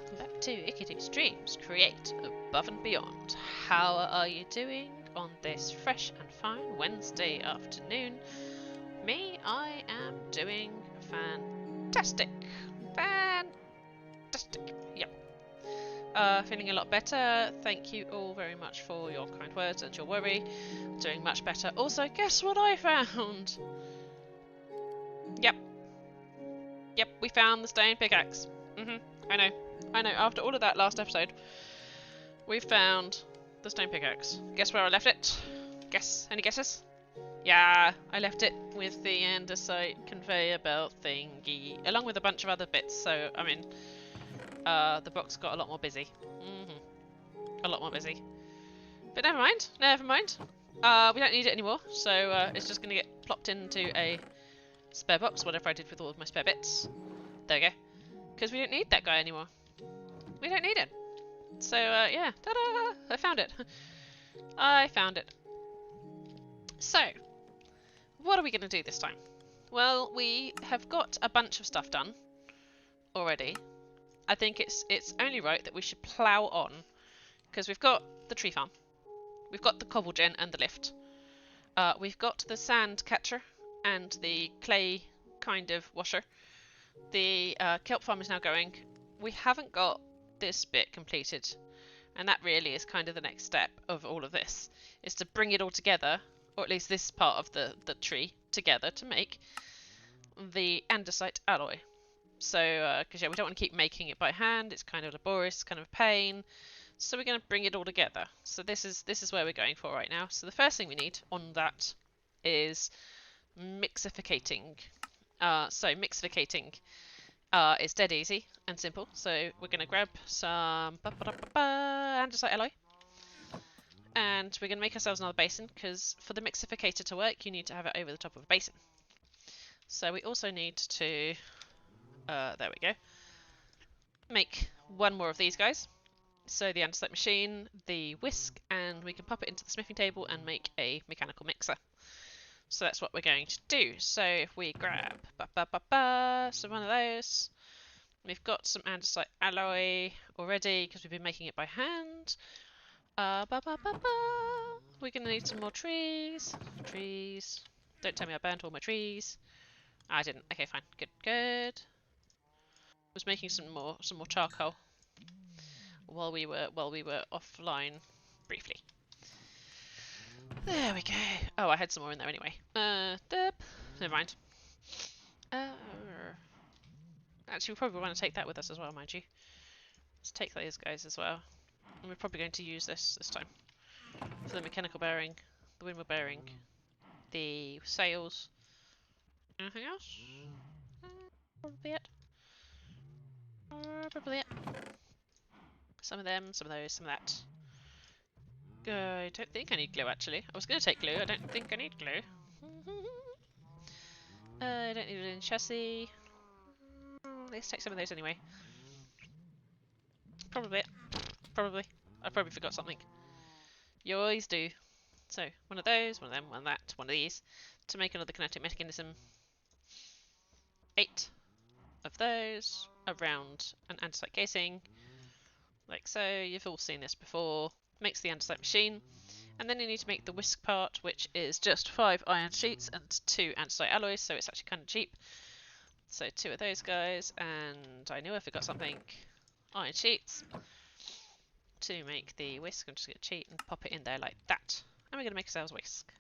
welcome back to Icky Streams, Create Above and Beyond. How are you doing on this fresh and fine Wednesday afternoon? Me, I am doing fantastic. Fantastic, yep. Feeling a lot better. Thank you all very much for your kind words and your worry. Doing much better. Also, guess what I found? Yep, we found the stone pickaxe. I know. After all of that last episode, we found the stone pickaxe. Guess where I left it? Guess? Any guesses? Yeah, I left it with the andesite conveyor belt thingy, along with a bunch of other bits. So, I mean, the box got a lot more busy. A lot more busy. But never mind. We don't need it anymore, so it's just going to get plopped into a spare box, whatever I did with all of my spare bits. There we go. Because we don't need that guy anymore. We don't need it. So, yeah. Ta-da! I found it. I found it. So, what are we going to do this time? Well, we have got a bunch of stuff done already. I think it's only right that we should plough on. Because we've got the tree farm. We've got the cobble gen and the lift. We've got the sand catcher and the clay kind of washer. The kelp farm is now going. We haven't got this bit completed, and that really is kind of the next step of all of this, is to bring it all together, or at least this part of the tree together, to make the andesite alloy. So, because yeah, we don't want to keep making it by hand, it's kind of laborious, it's kind of a pain, so we're going to bring it all together. So this is where we're going for right now. So the first thing we need on that is mixificating. Mixificating is dead easy and simple. So we're going to grab some andesite alloy, and we're going to make ourselves another basin, because for the mixificator to work, you need to have it over the top of a basin. So we also need to, there we go, make one more of these guys. So the andesite machine, the whisk, and we can pop it into the smithing table and make a mechanical mixer. So that's what we're going to do. So if we grab some one of those, we've got some andesite alloy already because we've been making it by hand. We're going to need some more trees. Don't tell me I burned all my trees. I didn't. Okay, fine. Good. Was making some more charcoal while we were offline briefly. There we go. Oh, I had some more in there anyway. Never mind. Actually, we probably want to take that with us as well, mind you. Let's take those guys as well. And we're probably going to use this time. For the mechanical bearing, the windmill bearing, the sails. Anything else? Probably it. Probably it. Some of them, some of those, some of that. I don't think I need glue, actually. I was going to take glue. I don't think I need glue. I don't need it in chassis. Let's take some of those anyway. Probably it. Probably. I probably forgot something. You always do. So, one of those, one of them, one of that, one of these. To make another kinetic mechanism. 8 of those around an andesite casing. Like so. You've all seen this before. Makes the andesite machine, and then you need to make the whisk part, which is just 5 iron sheets and 2 andesite alloys, so it's actually kind of cheap. So 2 of those guys, and I knew I forgot something. Iron sheets to make the whisk. I'm just going to cheat and pop it in there like that, and we're going to make ourselves a whisk.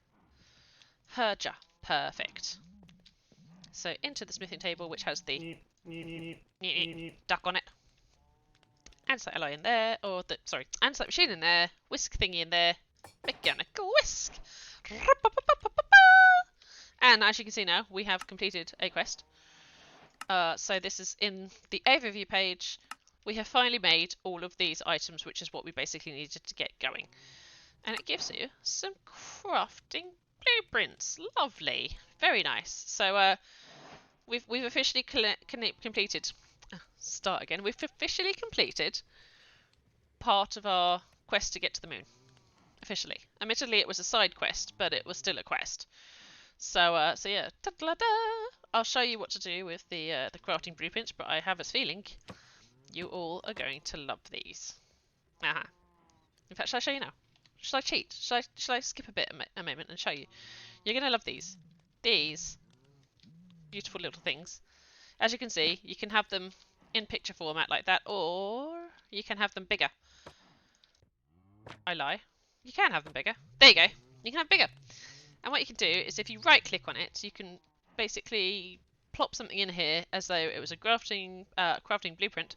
Herja, perfect. So into the smithing table, which has the duck on it. Andesite alloy in there, or andesite machine in there, whisk thingy in there, mechanical whisk. And as you can see now, we have completed a quest. So this is in the overview page. We have finally made all of these items, which is what we basically needed to get going. And it gives you some crafting blueprints. Lovely, very nice. So we've officially completed. Start again. We've officially completed part of our quest to get to the moon. Officially. Admittedly, it was a side quest, but it was still a quest. So yeah. Ta-da-da! I'll show you what to do with the crafting blueprints, but I have a feeling You all are going to love these. Aha. In fact, shall I show you now? Shall I cheat? Shall I skip a bit a moment and show you? You're going to love these. These beautiful little things. As you can see, you can have them in picture format like that, or you can have them bigger. I lie. You can have them bigger. There you go. You can have bigger. And what you can do is if you right click on it, you can basically plop something in here as though it was a crafting blueprint,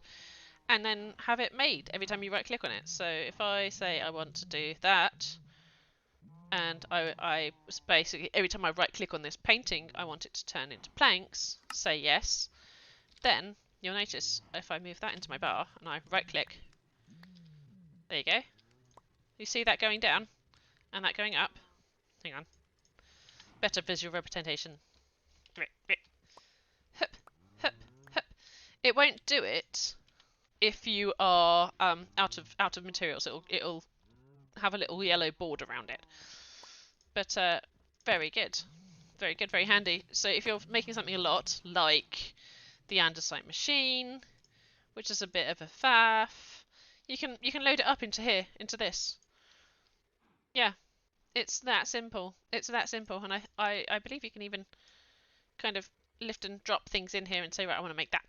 and then have it made every time you right click on it. So if I say I want to do that, and I basically, every time I right click on this painting, I want it to turn into planks, say yes, then you'll notice if I move that into my bar and I right click, there you go. You see that going down and that going up. Hang on. Better visual representation. Hup, hup, hup. It won't do it if you are out of materials. It'll have a little yellow board around it. But very good, very good, very handy. So if you're making something a lot, like the andesite machine, which is a bit of a faff, you can load it up into here, into this. Yeah, it's that simple. It's that simple, and I believe you can even kind of lift and drop things in here and say, right, I want to make that.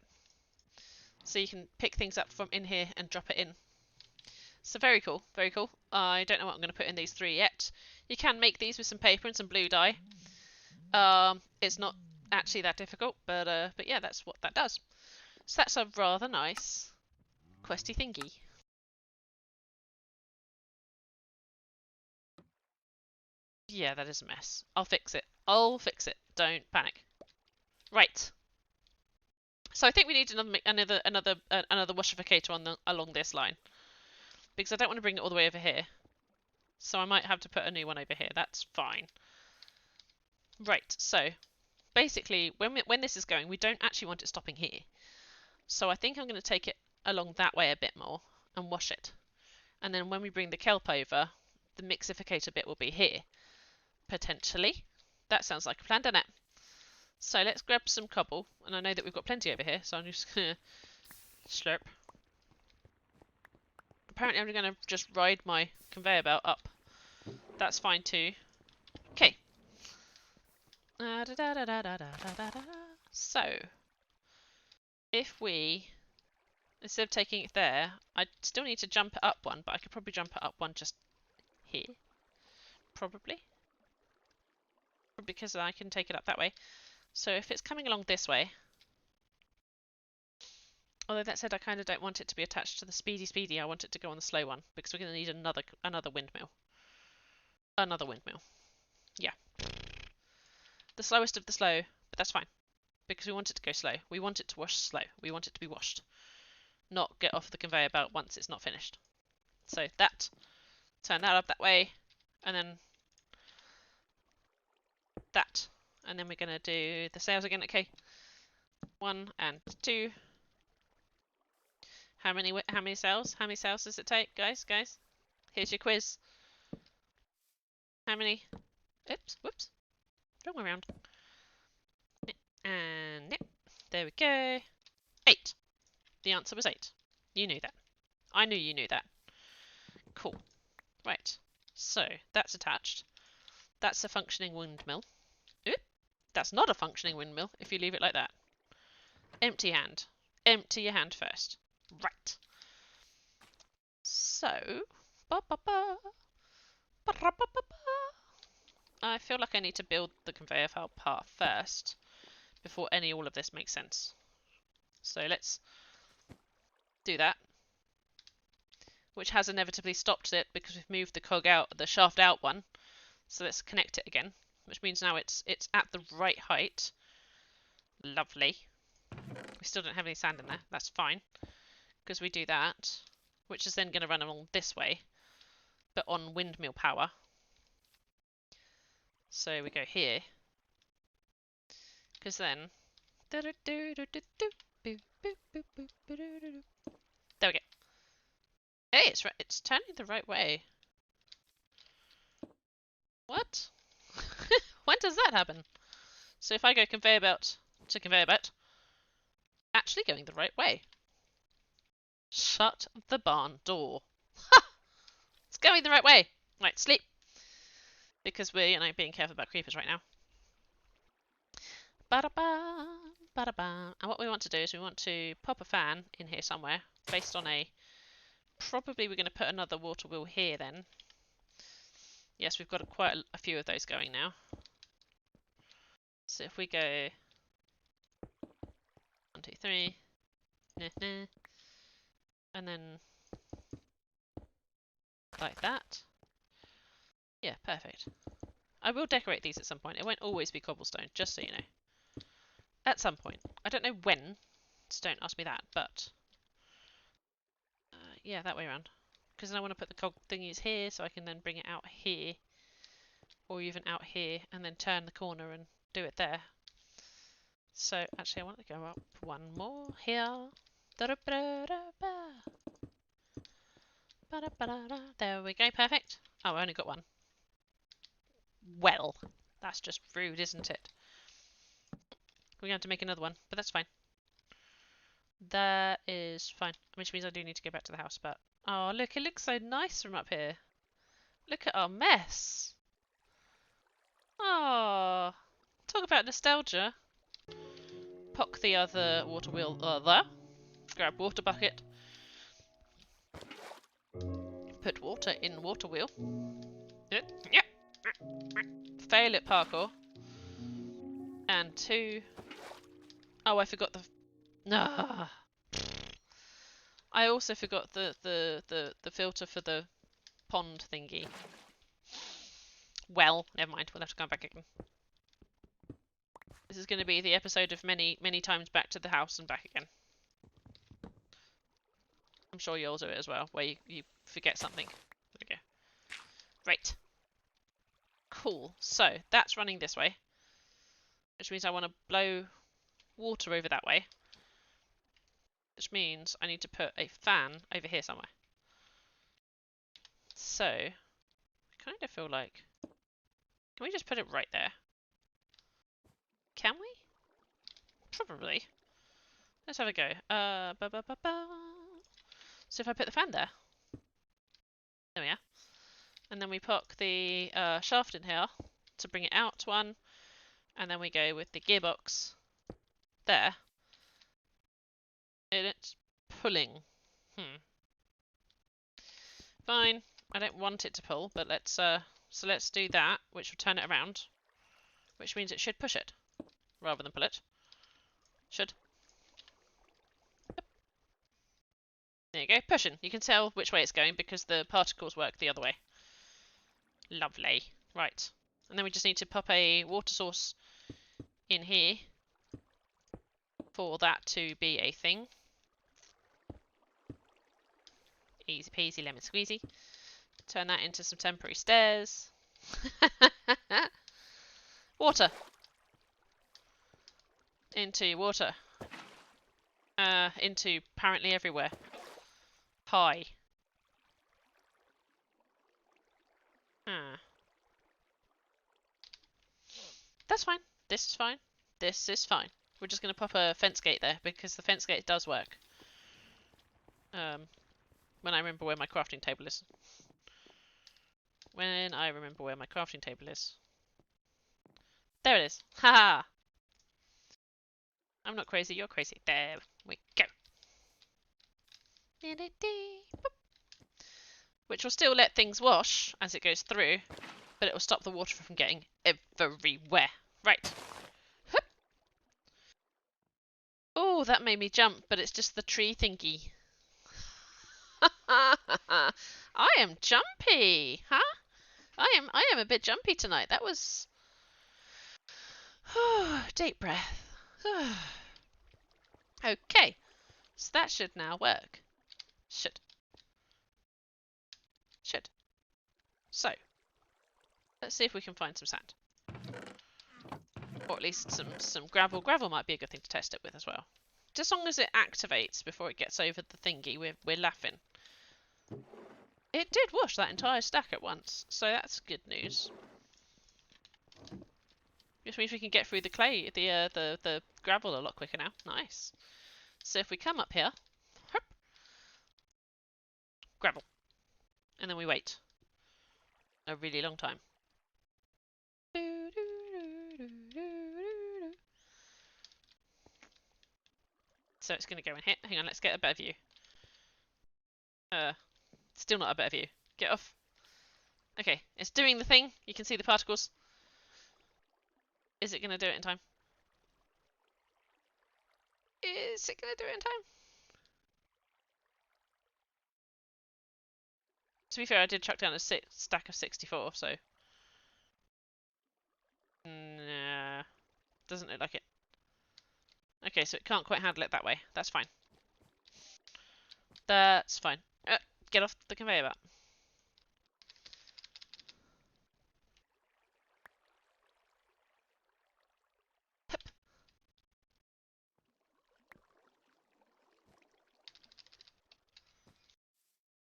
So you can pick things up from in here and drop it in. So very cool, very cool. I don't know what I'm going to put in these three yet. You can make these with some paper and some blue dye. It's not actually that difficult, but yeah, that's what that does. So that's a rather nice questy thingy. Yeah, that is a mess. I'll fix it. I'll fix it. Don't panic. Right. So I think we need another washificator along this line, because I don't want to bring it all the way over here. So I might have to put a new one over here. That's fine. Right. So basically, when this is going, we don't actually want it stopping here. So I think I'm going to take it along that way a bit more and wash it. And then when we bring the kelp over, the mixificator bit will be here. Potentially. That sounds like a plan, doesn't it? So let's grab some cobble. And I know that we've got plenty over here, so I'm just going to slurp. Apparently I'm going to just ride my conveyor belt up. That's fine too. Okay. So, if we, instead of taking it there, I still need to jump it up one, but I could probably jump it up one just here. Probably. Because I can take it up that way. So if it's coming along this way, although that said, I kind of don't want it to be attached to the speedy, I want it to go on the slow one, because we're going to need another windmill. Another windmill. Yeah. The slowest of the slow, but that's fine. Because we want it to go slow. We want it to wash slow. We want it to be washed. Not get off the conveyor belt once it's not finished. So that, turn that up that way, and then that. And then we're going to do the sails again, okay? 1 and 2. How many sails? How many sails does it take, guys? Here's your quiz. How many? Oops, whoops. Wrong way around. And yep, there we go. 8. The answer was 8. You knew that. I knew you knew that. Cool. Right. So that's attached. That's a functioning windmill. Oop. That's not a functioning windmill if you leave it like that. Empty hand. Empty your hand first. Right. So, I feel like I need to build the conveyor belt part first before all of this makes sense. So let's do that, which has inevitably stopped it because we've moved the cog out, the shaft out one. So let's connect it again, which means now it's at the right height. Lovely. We still don't have any sand in there. That's fine, because we do that, which is then going to run along this way, but on windmill power. So we go here, because then there we go. Hey, it's turning the right way. What? When does that happen? So if I go conveyor belt to conveyor belt, actually going the right way. shut the barn door. Ha! It's going the right way. Right, sleep. Because we're, you know, being careful about creepers right now. Ba-da-ba, ba-da-ba. And what we want to do is we want to pop a fan in here somewhere based on a... Probably we're going to put another water wheel here then. Yes, we've got quite a few of those going now. So if we go 1, 2, 3, and then like that. Yeah, perfect. I will decorate these at some point. It won't always be cobblestone, just so you know. At some point. I don't know when, so don't ask me that, but... yeah, that way around. Because then I want to put the cog thingies here, so I can then bring it out here. Or even out here, and then turn the corner and do it there. So, actually, I want to go up one more here. There we go, perfect. Oh, I only got one. Well, that's just rude, isn't it? We're going to make another one, but that's fine. That is fine. Which means I do need to go back to the house, but... Oh, look, it looks so nice from up here. Look at our mess. Oh, talk about nostalgia. Pock the other water wheel there. Grab water bucket. Put water in water wheel. Yeah. Fail at parkour. And 2. Oh, I forgot the... Nah. I also forgot the filter for the pond thingy. Well, never mind. We'll have to come back again. This is going to be the episode of many times back to the house and back again. I'm sure you'll do it as well, where you forget something. There we go. Right. Cool. So, that's running this way. Which means I want to blow water over that way. Which means I need to put a fan over here somewhere. So, I kind of feel like... Can we just put it right there? Can we? Probably. Let's have a go. So if I put the fan there. There we are. And then we poke the shaft in here to bring it out one. And then we go with the gearbox there. And it's pulling. Fine. I don't want it to pull, but let's so let's do that, which will turn it around. Which means it should push it rather than pull it. Should. Yep. There you go, pushing. You can tell which way it's going because the particles work the other way. Lovely. Right. And then we just need to pop a water source in here for that to be a thing. Easy peasy lemon squeezy. Turn that into some temporary stairs. Water. Into water. Into apparently everywhere. Hi. That's fine. This is fine. This is fine. We're just going to pop a fence gate there because the fence gate does work. When I remember where my crafting table is. When I remember where my crafting table is. There it is. Haha! I'm not crazy, you're crazy. There we go. Which will still let things wash as it goes through, but it will stop the water from getting everywhere. Right. Oh, that made me jump, but it's just the tree thingy. I am jumpy, huh? I am a bit jumpy tonight. That was deep breath. Okay, so that should now work. Should. So, let's see if we can find some sand, or at least some gravel. Gravel might be a good thing to test it with as well. Just as long as it activates before it gets over the thingy, we're laughing. It did wash that entire stack at once, so that's good news. Which means we can get through the clay, the gravel a lot quicker now. Nice. So if we come up here, And then we wait a really long time. So it's going to go in here. Hang on, let's get a better view. Still not a better view. Get off. Okay, it's doing the thing. You can see the particles. Is it going to do it in time? Is it going to do it in time? To be fair, I did chuck down a stack of 64, so... Nah, doesn't look like it. Okay, so it can't quite handle it that way. That's fine. That's fine. Get off the conveyor belt. Hup.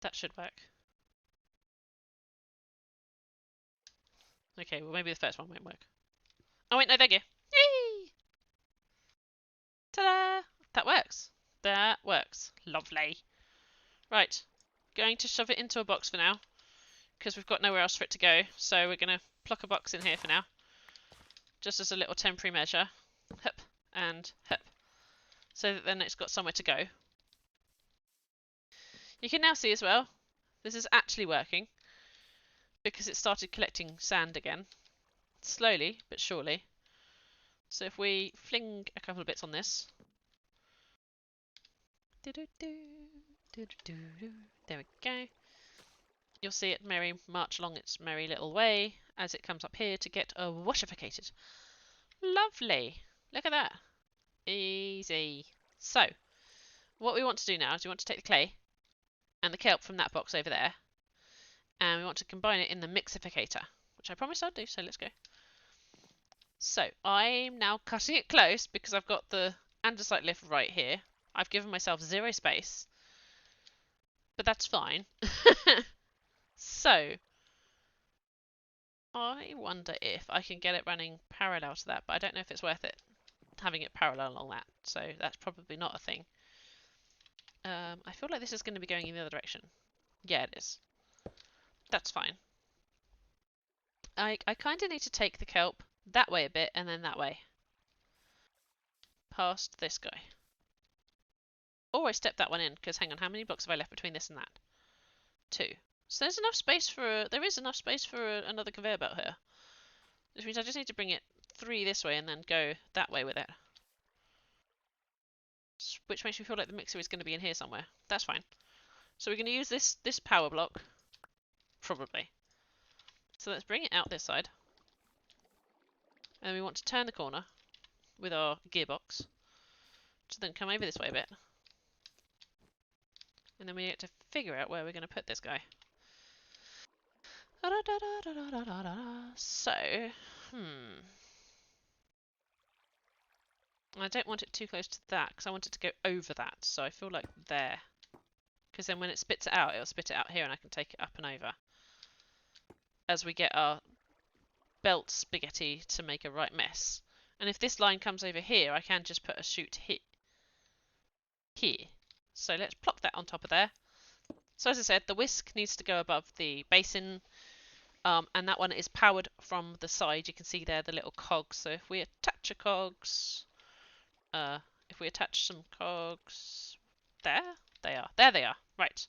That should work. Okay, well maybe the first one won't work. Oh wait, no, there you go. Yay! Ta-da! That works. That works. Lovely. Right. Going to shove it into a box for now, because we've got nowhere else for it to go. So we're going to pluck a box in here for now, just as a little temporary measure. Hup and hup. So that then it's got somewhere to go. You can now see as well, this is actually working, because it started collecting sand again. Slowly, but surely. So if we fling a couple of bits on this. There we go. You'll see it march along its merry little way as it comes up here to get washificated. Lovely. Look at that. Easy. So, what we want to do now is we want to take the clay and the kelp from that box over there, and we want to combine it in the mixificator, which I promised I'd do, so let's go. So, I'm now cutting it close because I've got the andesite lift right here. I've given myself 0 space, but that's fine. So, I wonder if I can get it running parallel to that, but I don't know if it's worth it having it parallel along that, so that's probably not a thing. I feel like this is going to be going in the other direction. Yeah, it is. That's fine. I kind of need to take the kelp that way a bit and then that way. Past this guy. Or I step that one in, because hang on, how many blocks have I left between this and that? 2. So there's enough space for there is enough space for another conveyor belt here. Which means I just need to bring it 3 this way and then go that way with it. Which makes me feel like the mixer is going to be in here somewhere. That's fine. So we're going to use this power block. Probably. So let's bring it out this side. And we want to turn the corner with our gearbox. To then come over this way a bit. And then we need to figure out where we're going to put this guy. So, I don't want it too close to that because I want it to go over that. So I feel like there. Because then when it spits it out, it'll spit it out here and I can take it up and over. As we get our belt spaghetti to make a right mess. And if this line comes over here, I can just put a chute here. So let's plop that on top of there. So as I said, the whisk needs to go above the basin. And that one is powered from the side. You can see there the little cogs. So if we attach a cogs, if we attach some cogs, there they are. There they are. Right.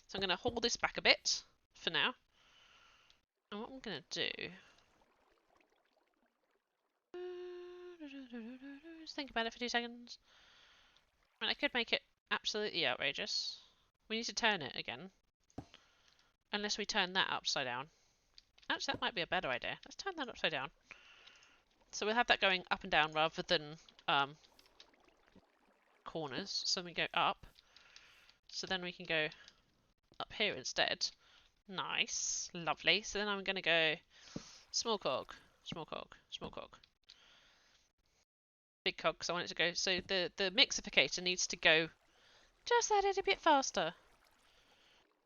So I'm going to hold this back a bit for now. And what I'm going to do, just think about it for 2 seconds. I mean, I could make it absolutely outrageous. We need to turn it again. Unless we turn that upside down. Actually, that might be a better idea. Let's turn that upside down. So we'll have that going up and down rather than corners. So we go up. So then we can go up here instead. Nice. Lovely. So then I'm going to go small cog, small cog, small cog. Big cog, because I want it to go. So the mixificator needs to go just that little bit faster.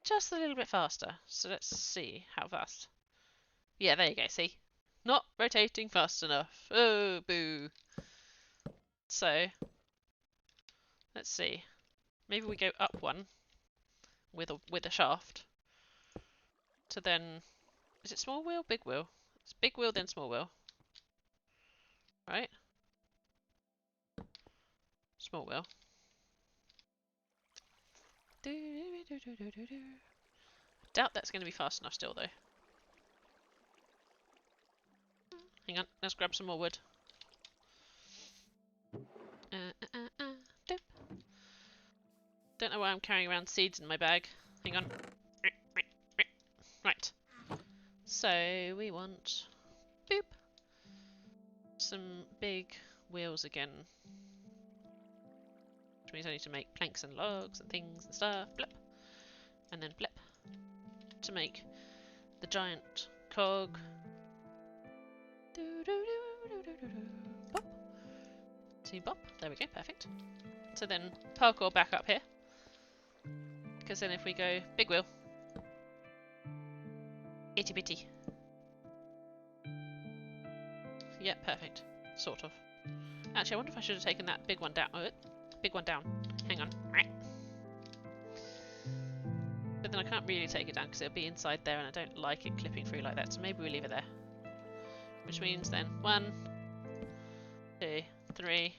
Just a little bit faster. So let's see how fast. Yeah, there you go, see? Not rotating fast enough. Oh, boo. So, let's see. Maybe we go up one with a shaft. to then... Is it small wheel? Big wheel? It's big wheel, then small wheel. Right? Small wheel. Doubt that's going to be fast enough still, though. Hang on, let's grab some more wood. Doop. Don't know why I'm carrying around seeds in my bag. Hang on. Right. So, we want... Boop. Some big wheels again. Which means I need to make planks and logs and things and stuff. Blip. And then blip. To make the giant cog. Bop. See, bop. There we go, perfect. So then parkour back up here. Because then if we go big wheel. Itty bitty. Yeah, perfect. Sort of. Actually, I wonder if I should have taken that big one down. Oh, big one down. Hang on. But then I can't really take it down because it'll be inside there and I don't like it clipping through like that. So maybe we leave it there. Which means then 1, 2, 3.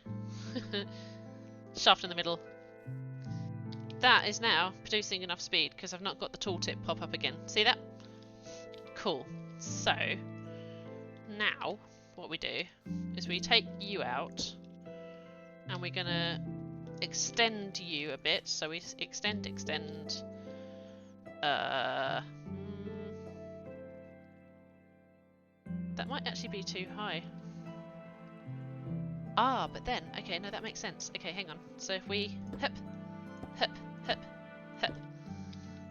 Shaft in the middle. That is now producing enough speed because I've not got the tooltip pop up again. See that? Cool. So, now what we do is we take you out and we're going to extend you a bit. So we extend. That might actually be too high. Ah, but then, okay, no, that makes sense. Okay, hang on. So if we hip.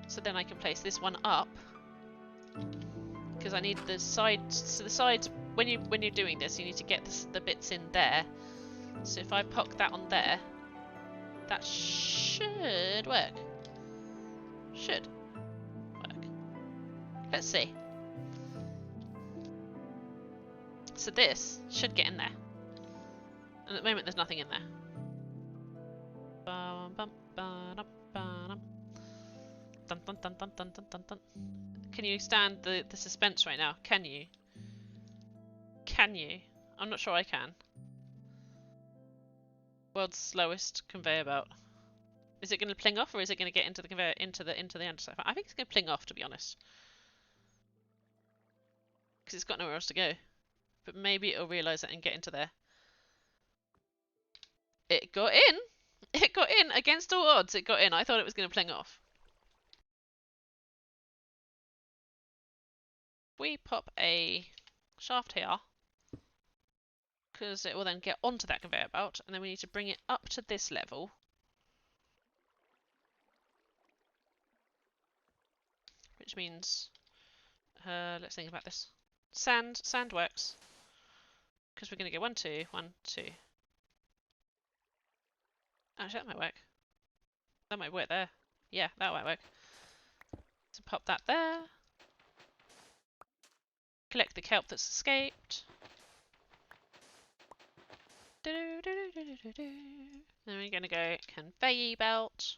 So then I can place this one up. Because I need the sides. So the sides, when you're doing this, you need to get the bits in there. So if I poke that on there, that should work. Should work. Let's see. So this should get in there. And at the moment there's nothing in there. Can you stand the suspense right now? Can you? Can you? I'm not sure I can. World's slowest conveyor belt. Is it going to pling off or is it going to get into the conveyor into the andesite? I think it's going to pling off, to be honest. Because it's got nowhere else to go. But maybe it'll realise it and get into there. It got in! It got in! Against all odds, it got in. I thought it was going to pling off. We pop a shaft here. Because it will then get onto that conveyor belt. And then we need to bring it up to this level. Which means... let's think about this. Sand works. Because we're going to go 1, 2, 1, 2. Actually, that might work. That might work there. Yeah, that might work. So pop that there. Collect the kelp that's escaped. Then we're going to go conveyor belt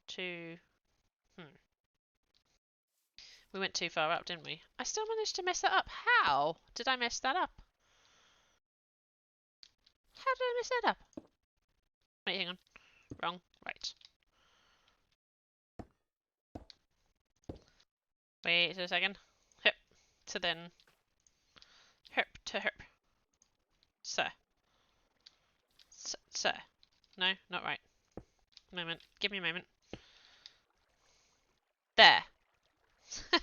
to... We went too far up, didn't we? I still managed to mess that up. How did I mess that up? How did I mess that up? Wait, hang on. Wrong. Right. Wait a second. Hip. To then... Hip to hip. So. So. No, not right. Moment. Give me a moment. There.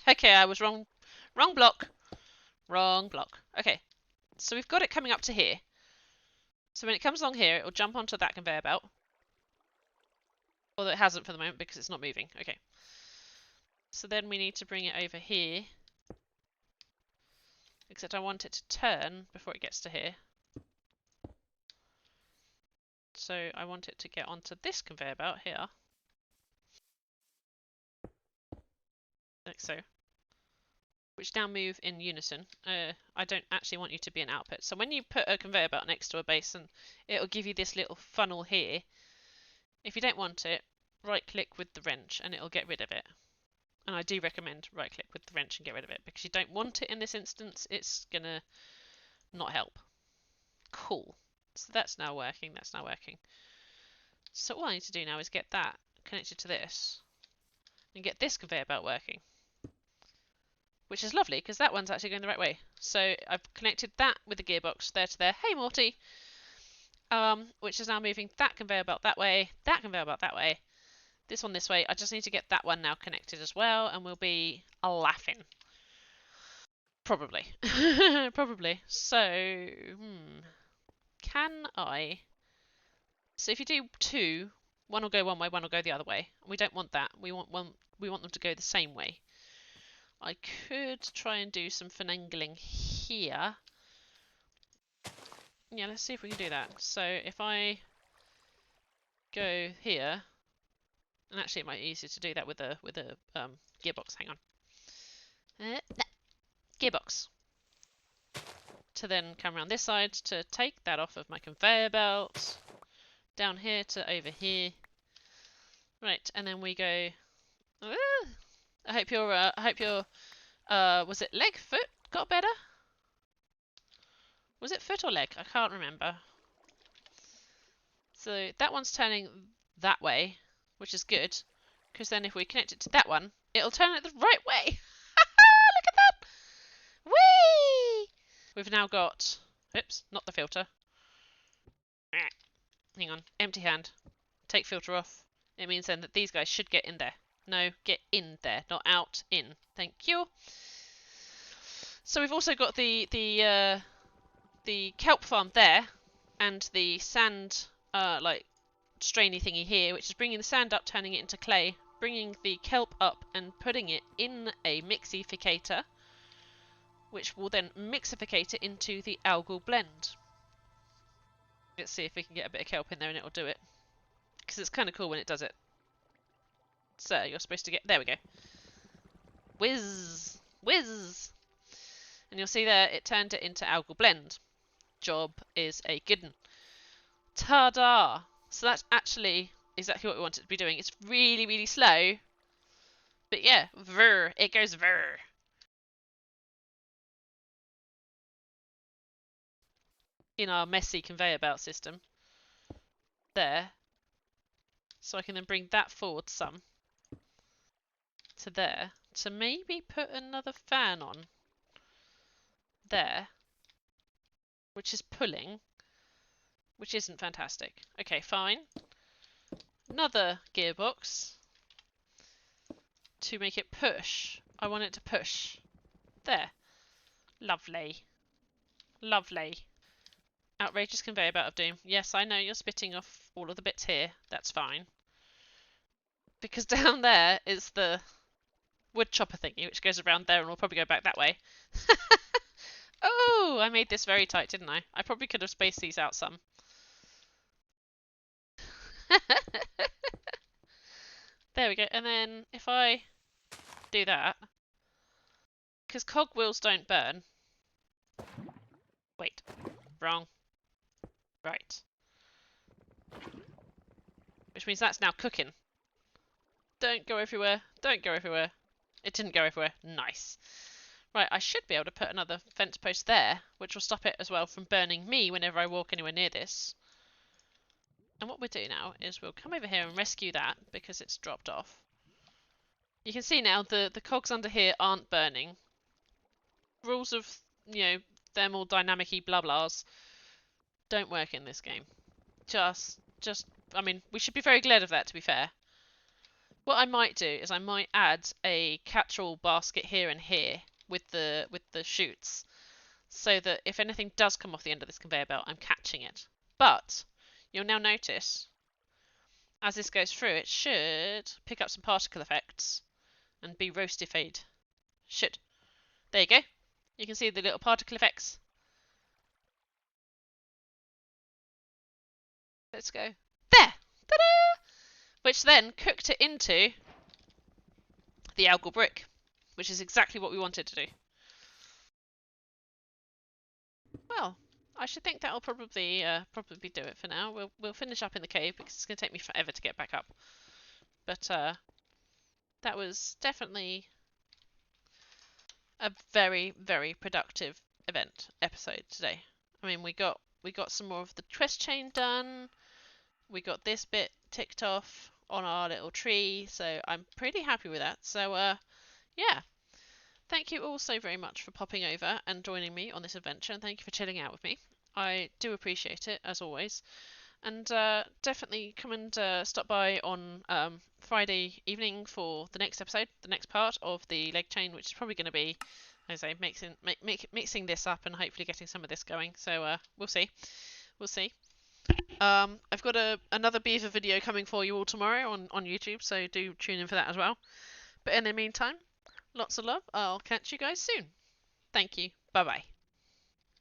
Okay, I was wrong. Wrong block. Wrong block. Okay. So we've got it coming up to here. So when it comes along here, it will jump onto that conveyor belt. Although it hasn't for the moment because it's not moving. Okay. So then we need to bring it over here. Except I want it to turn before it gets to here. So I want it to get onto this conveyor belt here. Like so. Which now move in unison. I don't actually want you to be an output. So when you put a conveyor belt next to a basin, it'll give you this little funnel here. If you don't want it, right click with the wrench and it'll get rid of it. And I do recommend right click with the wrench and get rid of it because you don't want it in this instance. It's gonna not help. Cool. So that's now working, that's now working. So all I need to do now is get that connected to this and get this conveyor belt working. Which is lovely because that one's actually going the right way. So I've connected that with the gearbox there to there. Hey Morty! Which is now moving that conveyor belt that way, that conveyor belt that way, this one this way. I just need to get that one now connected as well and we'll be laughing. Probably. Probably. So, can I... So if you do two, one will go one way, one will go the other way. We don't want that. We want them to go the same way. I could try and do some finagling here. Yeah, let's see if we can do that. So if I go here, and actually it might be easier to do that with a gearbox. Hang on. Gearbox. To then come around this side to take that off of my conveyor belt. Down here to over here. Right, and then we go. I hope your was it leg, foot got better? Was it foot or leg? I can't remember. So that one's turning that way, which is good, because then if we connect it to that one, it'll turn it the right way. Look at that! Whee! We've now got. Oops, not the filter. Hang on, empty hand. Take filter off. It means then that these guys should get in there. No, get in there, not out, in. Thank you. So we've also got the kelp farm there, and the sand like strainy thingy here, which is bringing the sand up, turning it into clay, bringing the kelp up and putting it in a mixificator, which will then mixificate it into the algal blend. Let's see if we can get a bit of kelp in there and it'll do it. Because it's kind of cool when it does it. So, you're supposed to get... There we go. Whiz! Whiz! And you'll see there, it turned it into algal blend. Job is a good one. Tada! So that's actually exactly what we want it to be doing. It's really, really slow. But yeah, vrr. It goes vrr. In our messy conveyor belt system. There. So I can then bring that forward some. To there. To maybe put another fan on. There. Which is pulling. Which isn't fantastic. Okay, fine. Another gearbox. To make it push. I want it to push. There. Lovely. Lovely. Outrageous conveyor belt of doom. Yes, I know you're spitting off all of the bits here. That's fine. Because down there is the wood chopper thingy, which goes around there and will probably go back that way. Oh, I made this very tight, didn't I? I probably could have spaced these out some. There we go. And then if I do that, because cogwheels don't burn. Wait, wrong. Right. Which means that's now cooking. Don't go everywhere. Don't go everywhere. It didn't go everywhere. Nice. Right, I should be able to put another fence post there, which will stop it as well from burning me whenever I walk anywhere near this. And what we'll do now is we'll come over here and rescue that because it's dropped off. You can see now the cogs under here aren't burning. Rules of, you know, thermodynamic-y blah blahs don't work in this game. Just, I mean, we should be very glad of that, to be fair. What I might do is I might add a catch-all basket here and here with the chutes, so that if anything does come off the end of this conveyor belt, I'm catching it. But you'll now notice, as this goes through, it should pick up some particle effects and be roastified. Should. There you go. You can see the little particle effects. Let's go. There! Ta-da! Which then cooked it into the algal brick, which is exactly what we wanted to do. Well, I should think that'll probably do it for now. We'll finish up in the cave because it's going to take me forever to get back up. But that was definitely a very, very productive episode today. I mean, we got some more of the twist chain done. We got this bit ticked off on our little tree, so I'm pretty happy with that. So, yeah. Thank you all so very much for popping over and joining me on this adventure, and thank you for chilling out with me. I do appreciate it, as always. And definitely come and stop by on Friday evening for the next episode, the next part of the leg chain, which is probably going to be, as I say, mixing this up and hopefully getting some of this going. So we'll see. We'll see. I've got another beaver video coming for you all tomorrow on YouTube, so do tune in for that as well. But in the meantime, lots of love. I'll catch you guys soon. Thank you. Bye bye.